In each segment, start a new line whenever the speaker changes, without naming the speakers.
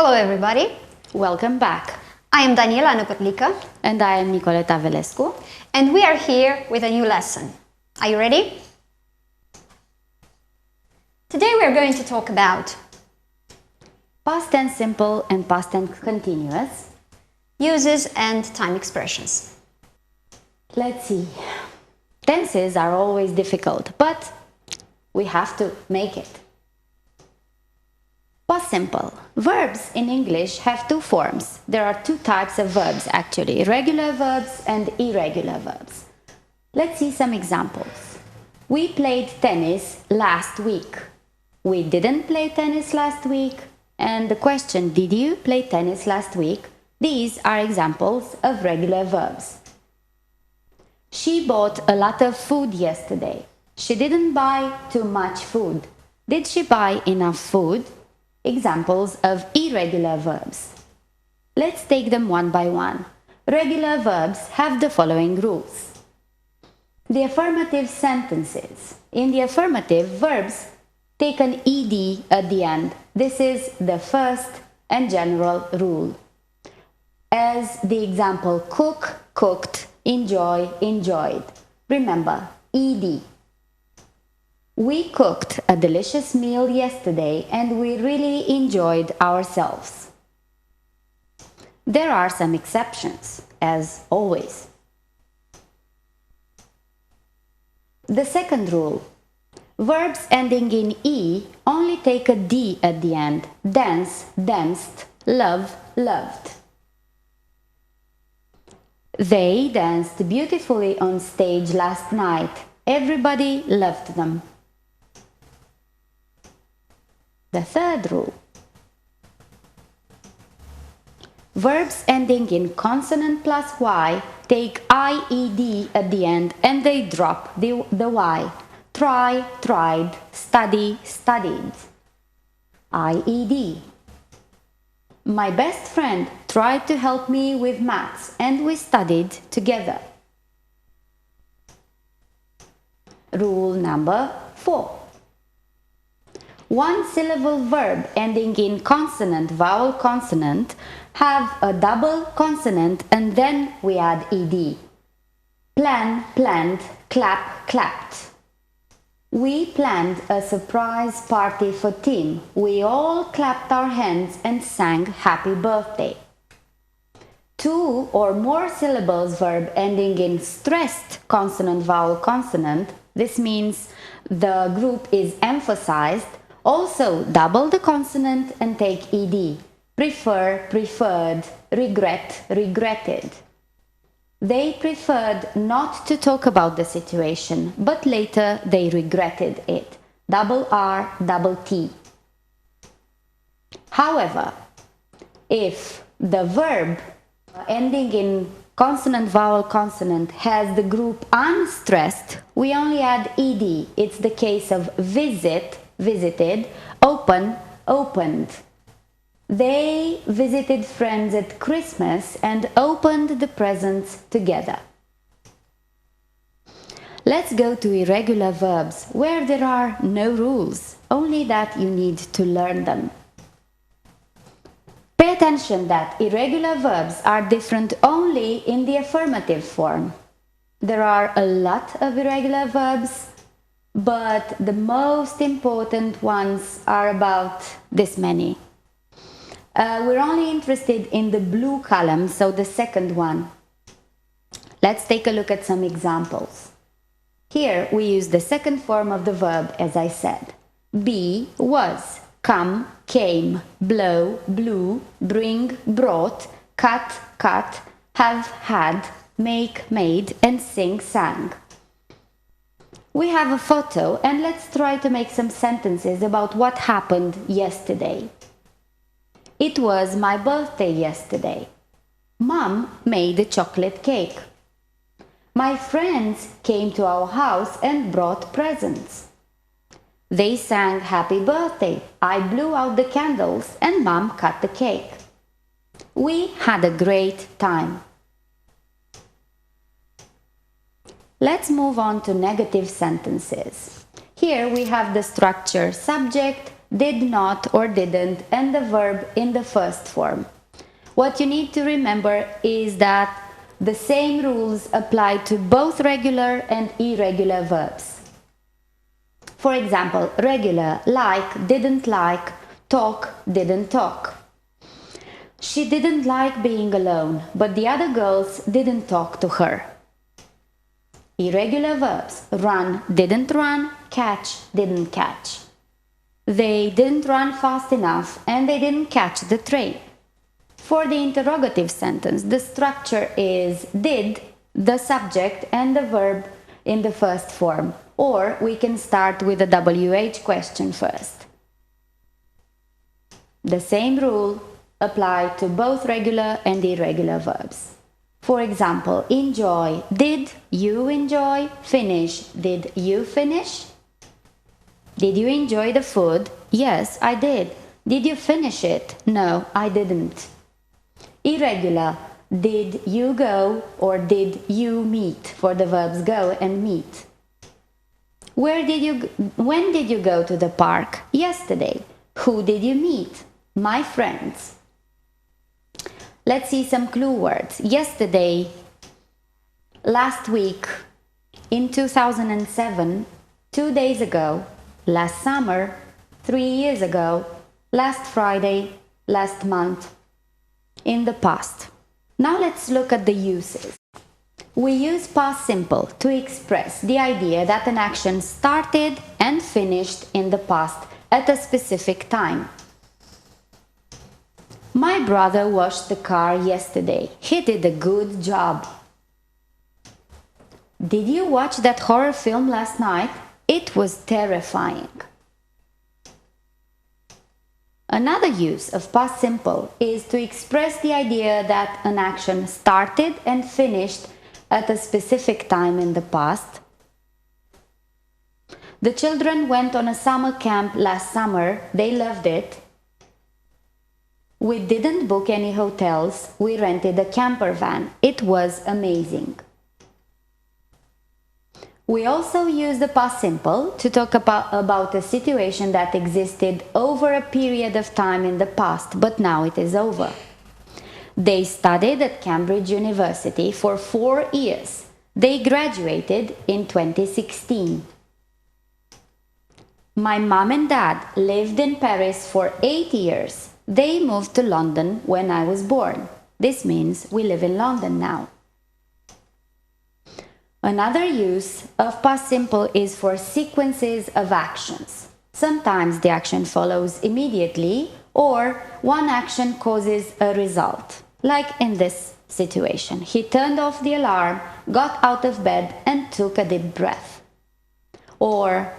Hello everybody,
Welcome back.
I am Daniela Năpătlică
And I am Nicoleta Velescu.
and we are here with a new lesson. Are you ready? Today we are going to talk about
Past tense simple and past tense continuous.
uses and time expressions.
Let's see. Tenses are always difficult, but we have to make it. Past simple. Verbs in English have two forms. There are two types of verbs actually, regular verbs and irregular verbs. Let's see some examples. We played tennis last week. We didn't play tennis last week. And the question, did you play tennis last week? These are examples of regular verbs. She bought a lot of food yesterday. She didn't buy too much food. Did she buy enough food? Examples of irregular verbs. Let's take them one by one. Regular verbs have the following rules. The affirmative sentences. In the affirmative, verbs take an ed at the end. This is the first and general rule. As the example, cook, cooked, enjoy, enjoyed. Remember, ed. We cooked a delicious meal yesterday and we really enjoyed ourselves. There are some exceptions, as always. The second rule. Verbs ending in e only take a d at the end. Dance, danced, love, loved. They danced beautifully on stage last night. Everybody loved them. The third rule. Verbs ending in consonant plus y take ied at the end and they drop the y. Try, tried, study, studied. IED. My best friend tried to help me with maths and we studied together. Rule number 4. One syllable verb ending in consonant, vowel, consonant have a double consonant and then we add ed. Plan, planned, clap, clapped. We planned a surprise party for Tim. We all clapped our hands and sang happy birthday. Two or more syllables verb ending in stressed consonant, vowel, consonant. This means the group is emphasized. Also double the consonant and take ed. Prefer, preferred, regret, regretted. They preferred not to talk about the situation, but later they regretted it. Double R, double T. However, if the verb ending in consonant, vowel, consonant has the group unstressed, we only add ed. It's the case of visit, visited, open, opened. They visited friends at Christmas and opened the presents together. Let's go to irregular verbs where there are no rules, only that you need to learn them. Pay attention that irregular verbs are different only in the affirmative form. There are a lot of irregular verbs, but the most important ones are about this many. We're only interested in the blue column, so the second one. Let's take a look at some examples. Here we use the second form of the verb, as I said. Be, was, come, came, blow, blew, bring, brought, cut, cut, have, had, make, made, and sing, sang. We have a photo and let's try to make some sentences about what happened yesterday. It was my birthday yesterday. Mom made a chocolate cake. My friends came to our house and brought presents. They sang happy birthday. I blew out the candles and Mom cut the cake. We had a great time. Let's move on to negative sentences. Here we have the structure subject, did not or didn't, and the verb in the first form. What you need to remember is that the same rules apply to both regular and irregular verbs. For example, regular, like, didn't like, talk, didn't talk. She didn't like being alone, but the other girls didn't talk to her. Irregular verbs, run, didn't run, catch, didn't catch. They didn't run fast enough and they didn't catch the train. For the interrogative sentence, the structure is did, the subject, and the verb in the first form. Or we can start with a WH question first. The same rule applies to both regular and irregular verbs. For example, enjoy, did you enjoy? Finish, did you finish? Did you enjoy the food? Yes, I did. Did you finish it? No, I didn't. Irregular, did you go or did you meet, for the verbs go and meet. When did you go to the park? Yesterday. Who did you meet? My friends. Let's see some clue words. Yesterday, last week, in 2007, 2 days ago, last summer, 3 years ago, last Friday, last month, in the past. Now let's look at the uses. We use past simple to express the idea that an action started and finished in the past at a specific time. My brother washed the car yesterday. He did a good job. Did you watch that horror film last night? It was terrifying. Another use of past simple is to express the idea that an action started and finished at a specific time in the past. The children went on a summer camp last summer. They loved it. We didn't book any hotels. We rented a camper van. It was amazing. We also use the past simple to talk about a situation that existed over a period of time in the past, but now it is over. They studied at Cambridge University for 4 years. They graduated in 2016. My mom and dad lived in Paris for 8 years. They moved to London when I was born. This means we live in London now. Another use of past simple is for sequences of actions. Sometimes the action follows immediately, or one action causes a result. Like in this situation, he turned off the alarm, got out of bed and took a deep breath. Or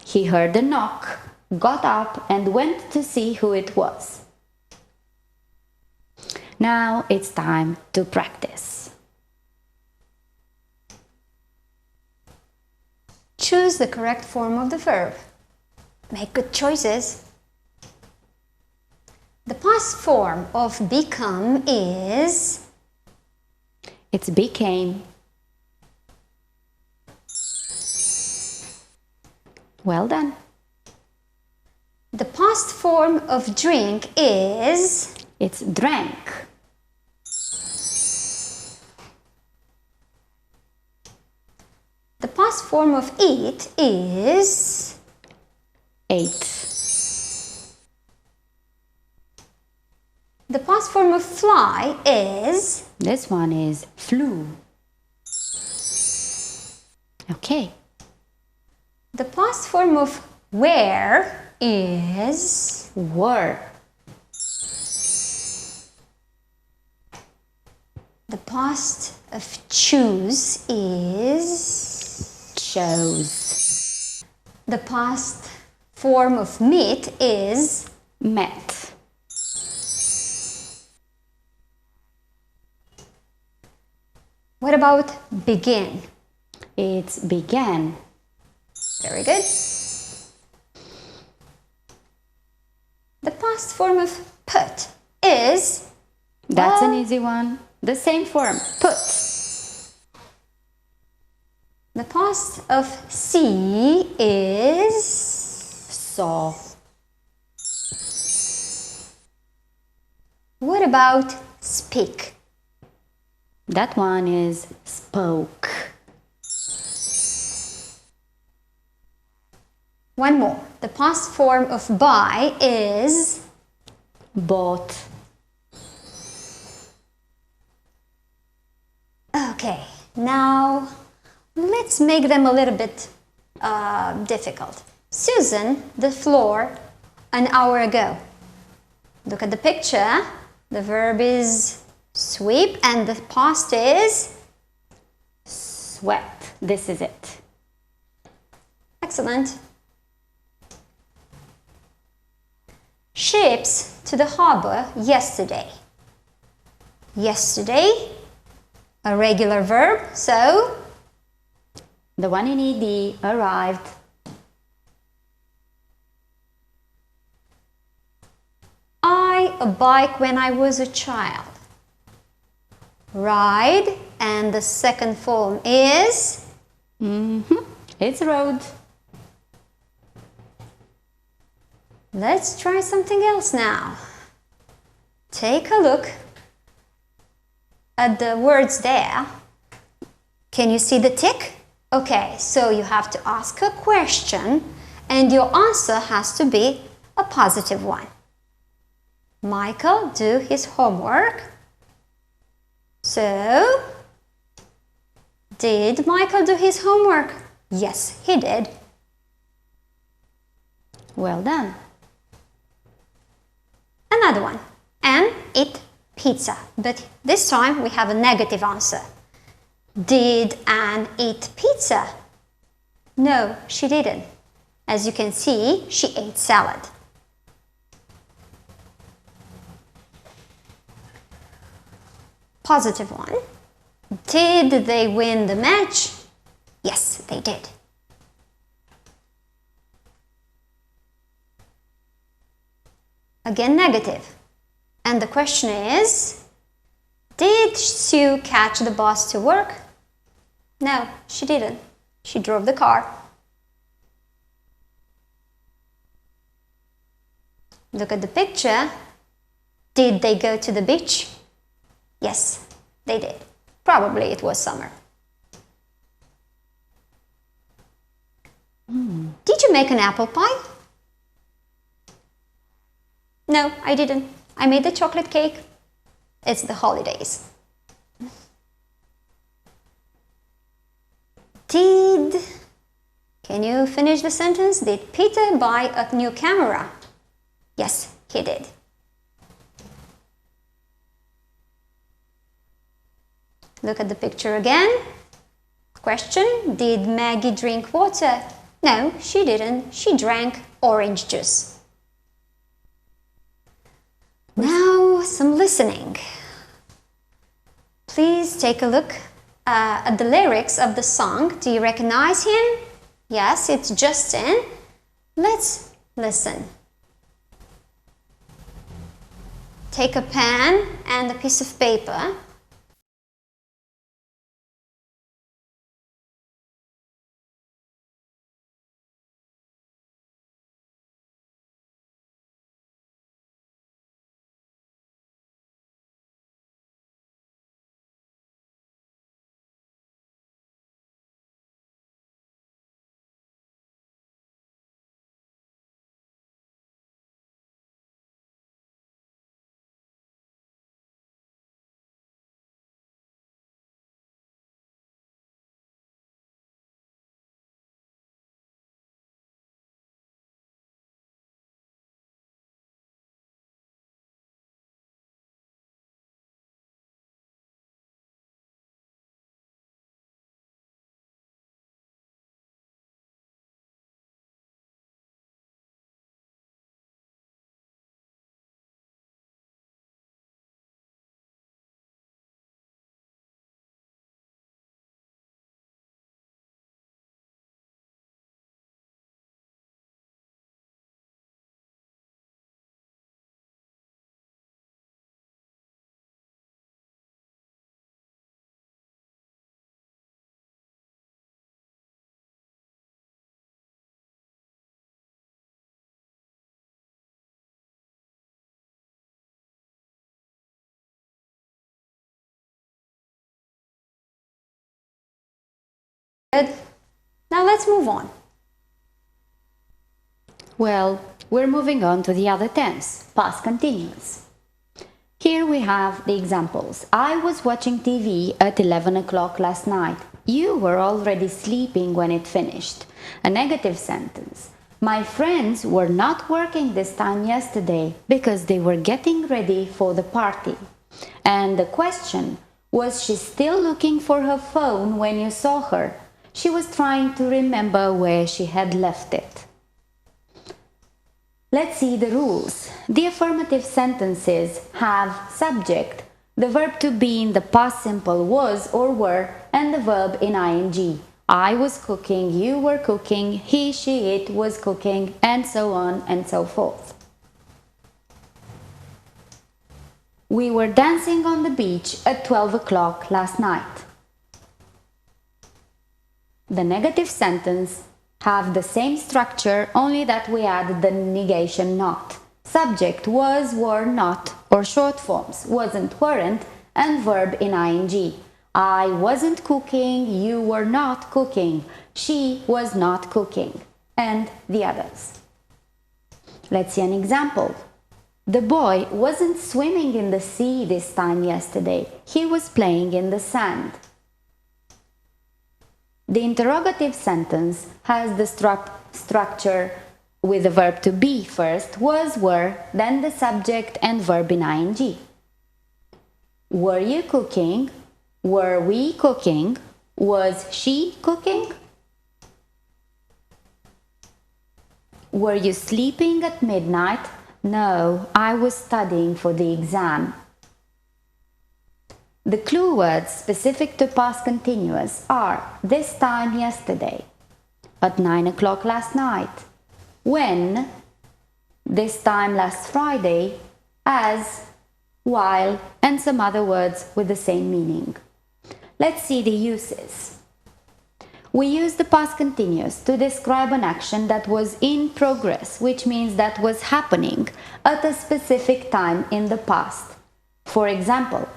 he heard a knock, got up and went to see who it was. Now it's time to practice.
Choose the correct form of the verb. Make good choices. The past form of become is...
It's became. Well done.
The past form of drink is...
It's drank.
The past form of eat is...
Ate.
The past form of fly is...
This one is flew. Okay.
The past form of wear is...
Were.
The past of choose is...
Chose.
The past form of meet is...
Met.
What about begin?
It's began.
Very good. The past form of put is...
That's
well,
an easy one. The same form, put.
The past of see is...
Saw.
about speak?
That one is spoke.
One more. The past form of buy is
Bought.
okay. Now let's make them a little bit difficult. Susan, the floor an hour ago. Look at the picture. The verb is sweep and the past is
Swept. This is it.
excellent. Ships to the harbor yesterday. Yesterday, a regular verb, so
The one in ED arrived.
I a bike when I was a child. Ride, and the second form is
It's rode.
let's try something else now. Take a look at the words there. Can you see the tick? Okay, so you have to ask a question and your answer has to be a positive one. Michael do his homework. So, did Michael do his homework? Yes, he did.
Well done.
Another one. Anne eat pizza, but this time we have a negative answer. Did Anne eat pizza? No, she didn't. As you can see, she ate salad. Positive one. Did they win the match? Yes, they did. Again, negative. And the question is, did Sue catch the bus to work? No, she didn't. She drove the car. Look at the picture. Did they go to the beach? Yes, they did. Probably it was summer. Did you make an apple pie? No, I didn't. I made the chocolate cake. It's the holidays. Can you finish the sentence? Did Peter buy a new camera? Yes, he did. Look at the picture again. Question, did Maggie drink water? No, she didn't. She drank orange juice. Now, some listening. Please take a look at the lyrics of the song. Do you recognize him? Yes, it's Justin. Let's listen. Take a pen and a piece of paper. Good. Now let's move on.
Well, we're moving on to the other tense, past continuous. Here we have the examples. I was watching TV at 11 o'clock last night. You were already sleeping when it finished. A negative sentence. My friends were not working this time yesterday because they were getting ready for the party. And the question, was she still looking for her phone when you saw her? She was trying to remember where she had left it. Let's see the rules. The affirmative sentences have subject, the verb to be in the past simple was or were, and the verb in ing. I was cooking, you were cooking, he, she, it was cooking, and so on and so forth. We were dancing on the beach at 12 o'clock last night. The negative sentence have the same structure, only that we add the negation not. Subject was, were, not, or short forms wasn't, weren't, and verb in ing. I wasn't cooking, you were not cooking, she was not cooking, and the others. Let's see an example. The boy wasn't swimming in the sea this time yesterday, he was playing in the sand. The interrogative sentence has the structure with the verb to be first, was, were, then the subject and verb in ing. Were you cooking? Were we cooking? Was she cooking? Were you sleeping at midnight? No, I was studying for the exam. The clue words specific to past continuous are this time yesterday, at 9 o'clock last night, when, this time last Friday, as, while, and some other words with the same meaning. Let's see the uses. We use the past continuous to describe an action that was in progress, which means that was happening at a specific time in the past. For example,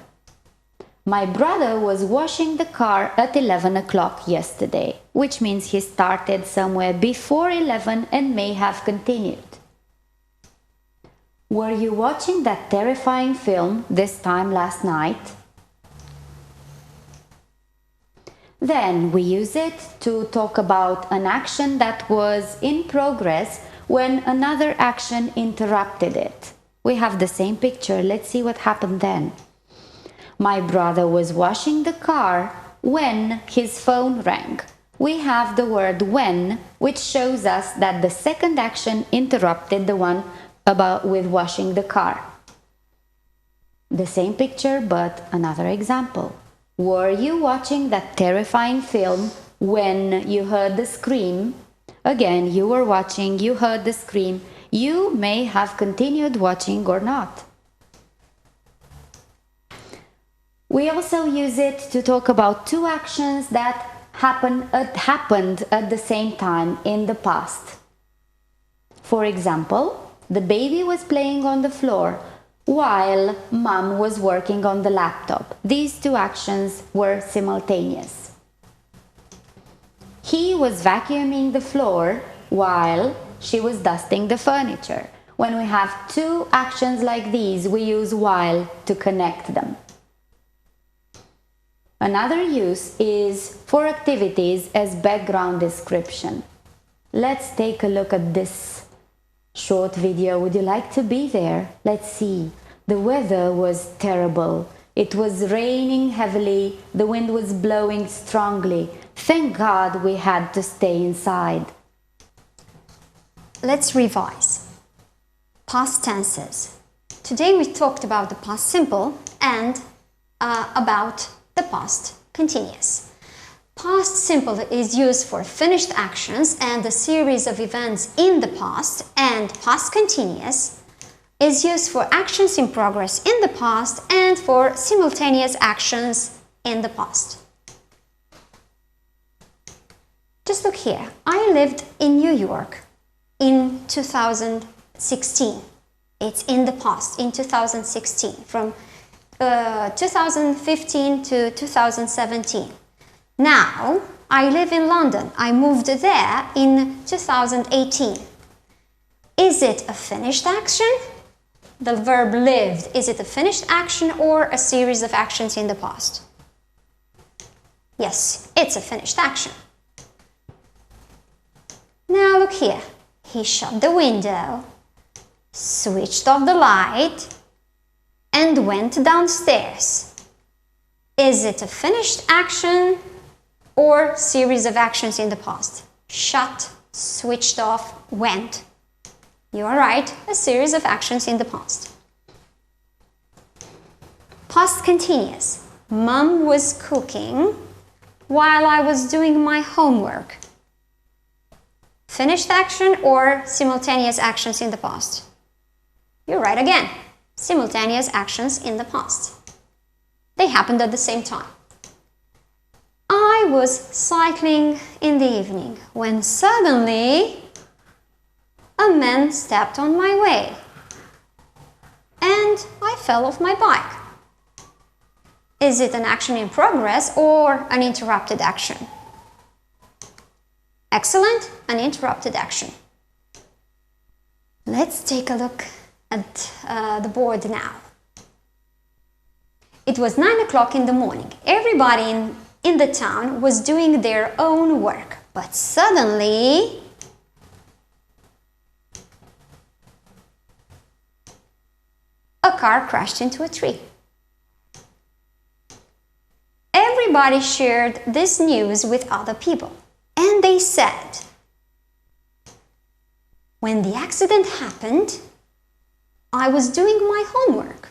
my brother was washing the car at 11 o'clock yesterday, which means he started somewhere before 11 and may have continued. Were you watching that terrifying film this time last night? Then we use it to talk about an action that was in progress when another action interrupted it. We have the same picture. Let's see what happened then. My brother was washing the car when his phone rang. We have the word when, which shows us that the second action interrupted the one with washing the car. The same picture, but another example. Were you watching that terrifying film when you heard the scream? Again, you were watching, you heard the scream. You may have continued watching or not. We also use it to talk about two actions that happened at the same time in the past. For example, the baby was playing on the floor while mom was working on the laptop. These two actions were simultaneous. He was vacuuming the floor while she was dusting the furniture. When we have two actions like these, we use while to connect them. Another use is for activities as background description. Let's take a look at this short video. Would you like to be there? Let's see. The weather was terrible. It was raining heavily. The wind was blowing strongly. Thank God we had to stay inside.
Let's revise. Past tenses. Today we talked about the past simple and about the past continuous. Past simple is used for finished actions and the series of events in the past, and past continuous is used for actions in progress in the past and for simultaneous actions in the past. Just look here. I lived in New York in 2016. It's in the past, in 2016, from 2015 to 2017. Now, I live in London. I moved there in 2018. Is it a finished action? The verb lived, is it a finished action or a series of actions in the past? Yes, it's a finished action. Now look here. He shut the window, switched off the light, and went downstairs. Is it a finished action or series of actions in the past? Shut, switched off, went. You are right, a series of actions in the past. Past continuous. Mom was cooking while I was doing my homework. Finished action or simultaneous actions in the past? You're right again. Simultaneous actions in the past. They happened at the same time. I was cycling in the evening when suddenly a man stepped on my way and I fell off my bike. Is it an action in progress or an interrupted action? Excellent, an interrupted action. Let's take a look at the board now. It was 9 o'clock in the morning. Everybody in the town was doing their own work, but suddenly a car crashed into a tree. Everybody shared this news with other people, and they said, when the accident happened, I was doing my homework.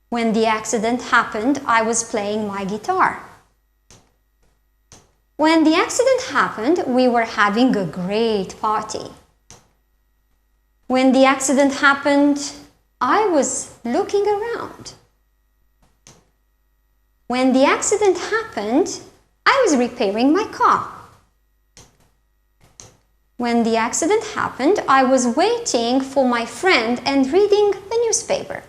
When the accident happened, I was playing my guitar. When the accident happened, we were having a great party. When the accident happened, I was looking around. When the accident happened, I was repairing my car. When the accident happened, I was waiting for my friend and reading the newspaper.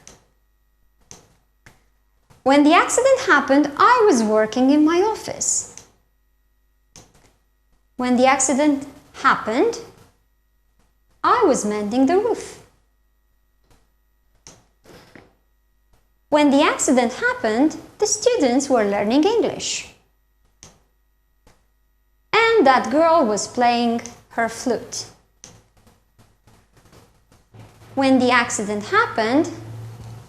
When the accident happened, I was working in my office. When the accident happened, I was mending the roof. When the accident happened, the students were learning English. And that girl was playing her flute. When the accident happened,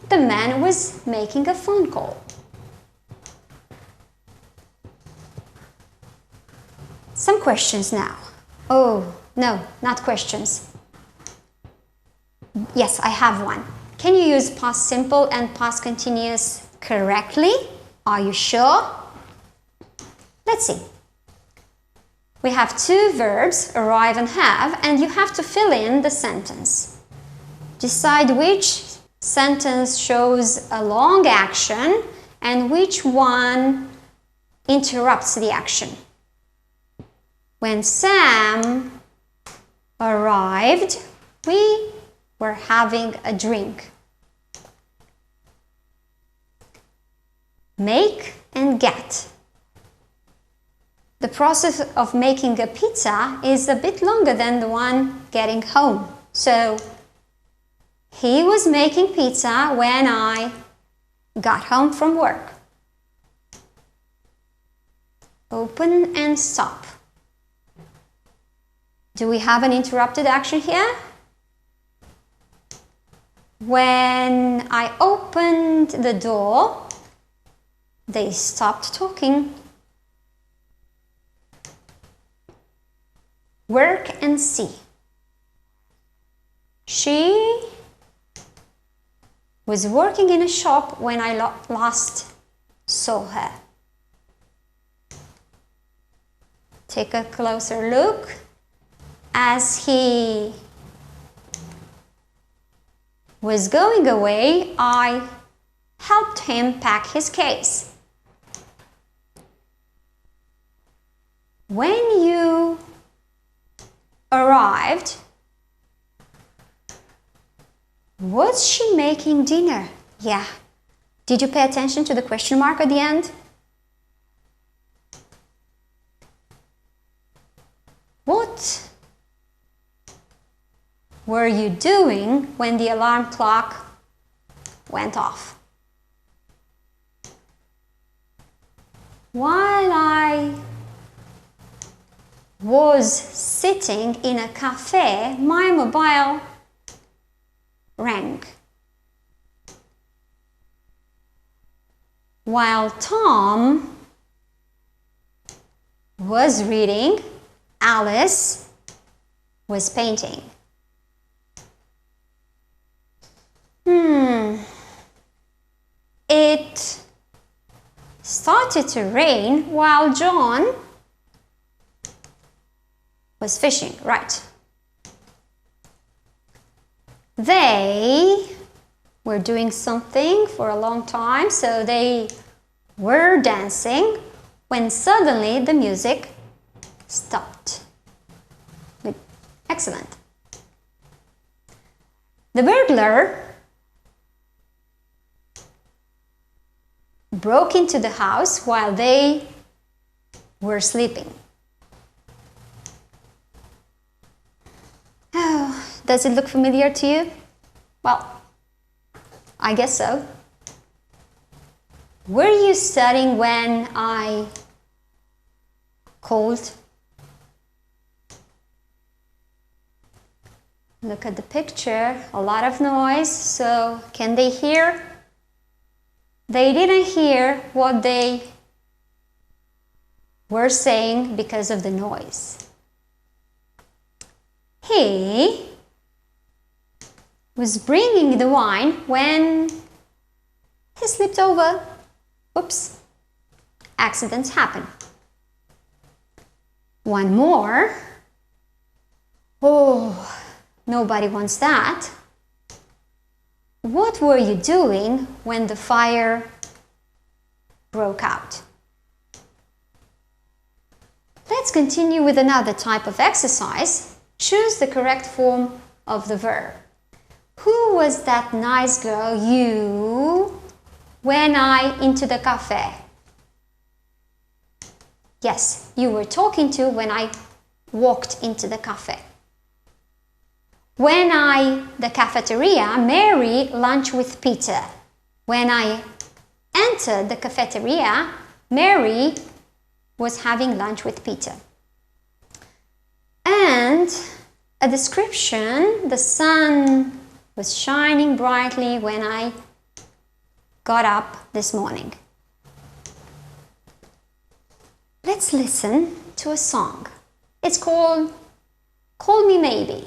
the man was making a phone call. Some questions now. Oh, no, not questions. Yes, I have one. Can you use past simple and past continuous correctly? Are you sure? Let's see. We have two verbs, arrive and have, and you have to fill in the sentence. Decide which sentence shows a long action and which one interrupts the action. When Sam arrived, we were having a drink. Make and get. The process of making a pizza is a bit longer than the one getting home. So, he was making pizza when I got home from work. Open and stop. Do we have an interrupted action here? When I opened the door, they stopped talking. Work and see. She was working in a shop when I last saw her. Take a closer look. As he was going away, I helped him pack his case. When you arrived, was she making dinner? Yeah. Did you pay attention to the question mark at the end? What were you doing when the alarm clock went off? While I was sitting in a cafe, my mobile rang. While Tom was reading, Alice was painting. It started to rain while John was fishing, right? They were doing something for a long time, so they were dancing when suddenly the music stopped. Good. Excellent. The burglar broke into the house while they were sleeping. Oh, does it look familiar to you? Well, I guess so. Were you studying when I called? Look at the picture, a lot of noise, so can they hear? They didn't hear what they were saying because of the noise. He was bringing the wine when he slipped over. Oops, accidents happen. One more. Oh, nobody wants that. What were you doing when the fire broke out? Let's continue with another type of exercise. Choose the correct form of the verb. Who was that nice girl you went into the cafe? Yes, you were talking to when I walked into the cafe. When the cafeteria, Mary lunch with Peter. When I entered the cafeteria, Mary was having lunch with Peter. And a description, the sun was shining brightly when I got up this morning. Let's listen to a song. It's called Call Me Maybe.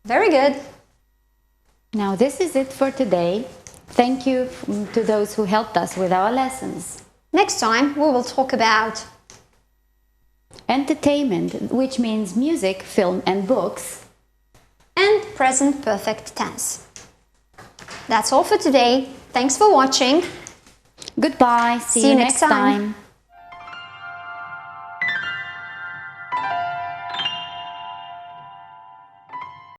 Very good.
Now this is it for today. Thank you to those who helped us with our lessons.
Next time we will talk about
Entertainment, which means music, film and books.
and present perfect tense. That's all for today. Thanks for watching.
Goodbye. See you next time.